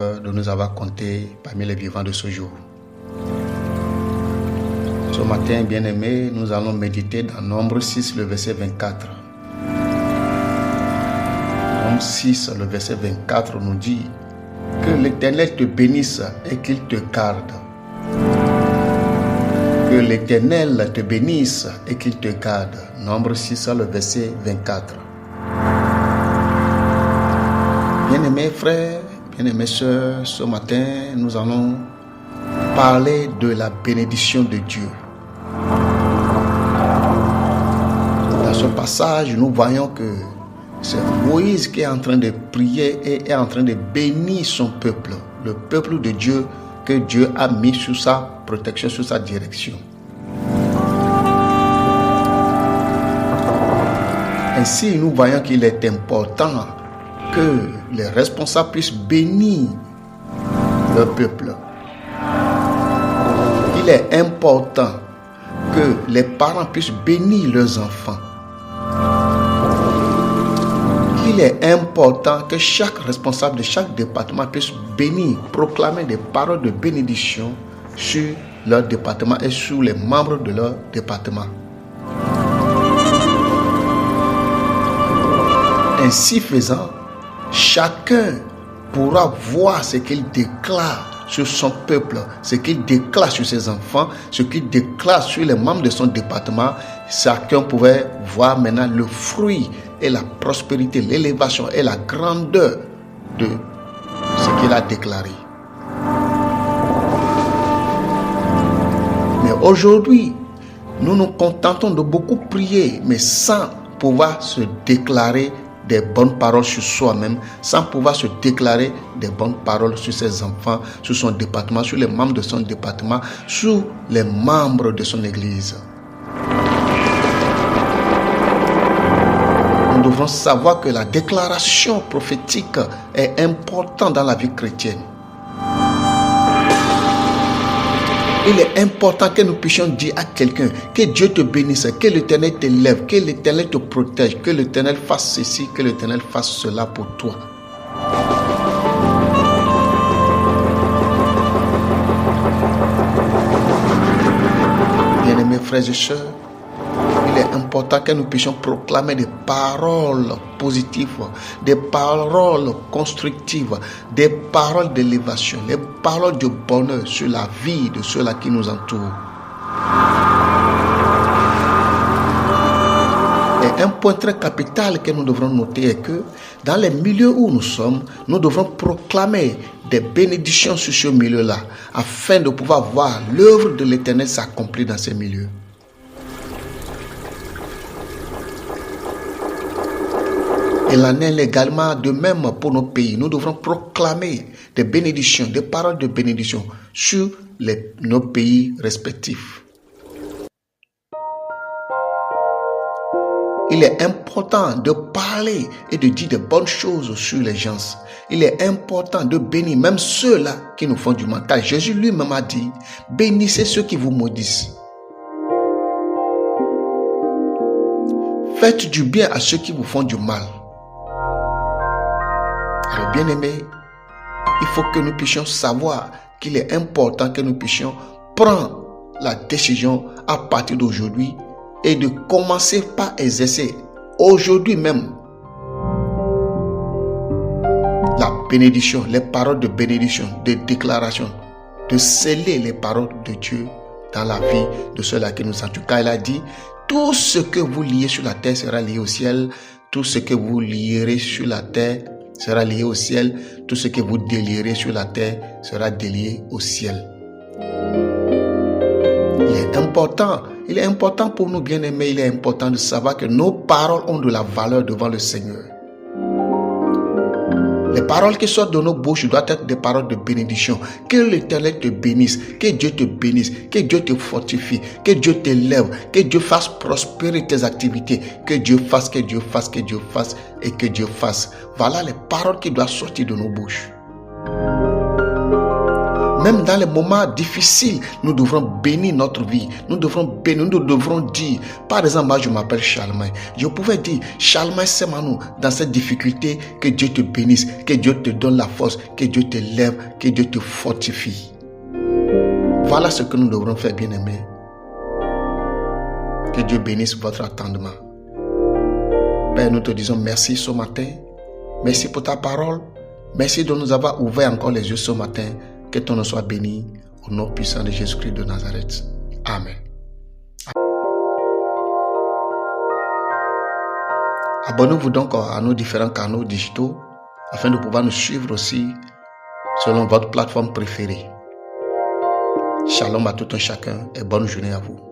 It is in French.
de nous avoir comptés parmi les vivants de ce jour. Ce matin, bien-aimés, nous allons méditer dans Nombre 6, le verset 24. Nombre 6, le verset 24 nous dit que l'Éternel te bénisse et qu'il te garde. Que l'Éternel te bénisse et qu'il te garde. Nombre 6, le verset 24. Bien-aimés frères, bien-aimés sœurs, ce matin, nous allons parler de la bénédiction de Dieu. Dans ce passage, nous voyons que c'est Moïse qui est en train de prier et est en train de bénir son peuple, le peuple de Dieu que Dieu a mis sous sa protection, sous sa direction. Ainsi, nous voyons qu'il est important que les responsables puissent bénir le peuple. Il est important que les parents puissent bénir leurs enfants. Il est important que chaque responsable de chaque département puisse bénir, proclamer des paroles de bénédiction sur leur département et sur les membres de leur département. Ainsi faisant, chacun pourra voir ce qu'il déclare sur son peuple, ce qu'il déclare sur ses enfants, ce qu'il déclare sur les membres de son département. Chacun pouvait voir maintenant le fruit et la prospérité, l'élévation et la grandeur de ce qu'il a déclaré. Mais aujourd'hui, nous nous contentons de beaucoup prier, mais sans pouvoir se déclarer des bonnes paroles sur soi-même, sans pouvoir se déclarer des bonnes paroles sur ses enfants, sur son département, sur les membres de son département, sur les membres de son église. Nous devons savoir que la déclaration prophétique est importante dans la vie chrétienne. Il est important que nous puissions dire à quelqu'un que Dieu te bénisse, que l'Éternel t'élève, que l'Éternel te protège, que l'Éternel fasse ceci, que l'Éternel fasse cela pour toi. Bien-aimés frères et sœurs, il est important que nous puissions proclamer des paroles positives, des paroles constructives, des paroles d'élévation, des paroles de bonheur sur la vie de ceux-là qui nous entourent. Et un point très capital que nous devrons noter est que dans les milieux où nous sommes, nous devrons proclamer des bénédictions sur ce milieu-là afin de pouvoir voir l'œuvre de l'Éternel s'accomplir dans ces milieux. Et il en est également de même pour nos pays. Nous devrons proclamer des bénédictions, des paroles de bénédiction sur nos pays respectifs. Il est important de parler et de dire de bonnes choses sur les gens. Il est important de bénir même ceux-là qui nous font du mal. Car Jésus lui-même a dit, bénissez ceux qui vous maudissent. Faites du bien à ceux qui vous font du mal. Alors, bien-aimés, il faut que nous puissions savoir qu'il est important que nous puissions prendre la décision à partir d'aujourd'hui et de commencer par exercer aujourd'hui même la bénédiction, les paroles de bénédiction, de déclaration, de sceller les paroles de Dieu dans la vie de ceux-là qui nous entourent. Car il a dit, tout ce que vous liez sur la terre sera lié au ciel, tout ce que vous lierez sur la terre sera lié au ciel, tout ce que vous délierez sur la terre sera délié au ciel. Il est important pour nous bien-aimés, il est important de savoir que nos paroles ont de la valeur devant le Seigneur. Les paroles qui sortent de nos bouches doivent être des paroles de bénédiction. Que l'Éternel te bénisse, que Dieu te bénisse, que Dieu te fortifie, que Dieu t'élève, que Dieu fasse prospérer tes activités, que Dieu fasse, que Dieu fasse, que Dieu fasse et que Dieu fasse. Voilà les paroles qui doivent sortir de nos bouches. Même dans les moments difficiles, nous devrons bénir notre vie. Nous devrons bénir, nous devrons dire, par exemple, moi je m'appelle Charlemagne. Je pouvais dire, Charlemagne, c'est nous dans cette difficulté, que Dieu te bénisse, que Dieu te donne la force, que Dieu te lève, que Dieu te fortifie. Voilà ce que nous devrons faire, bien-aimés. Que Dieu bénisse votre attendement. Père, nous te disons merci ce matin. Merci pour ta parole. Merci de nous avoir ouvert encore les yeux ce matin. Que ton nom soit béni. Au nom puissant de Jésus-Christ de Nazareth. Amen. Abonnez-vous donc à nos différents canaux digitaux afin de pouvoir nous suivre aussi selon votre plateforme préférée. Shalom à tout un chacun et bonne journée à vous.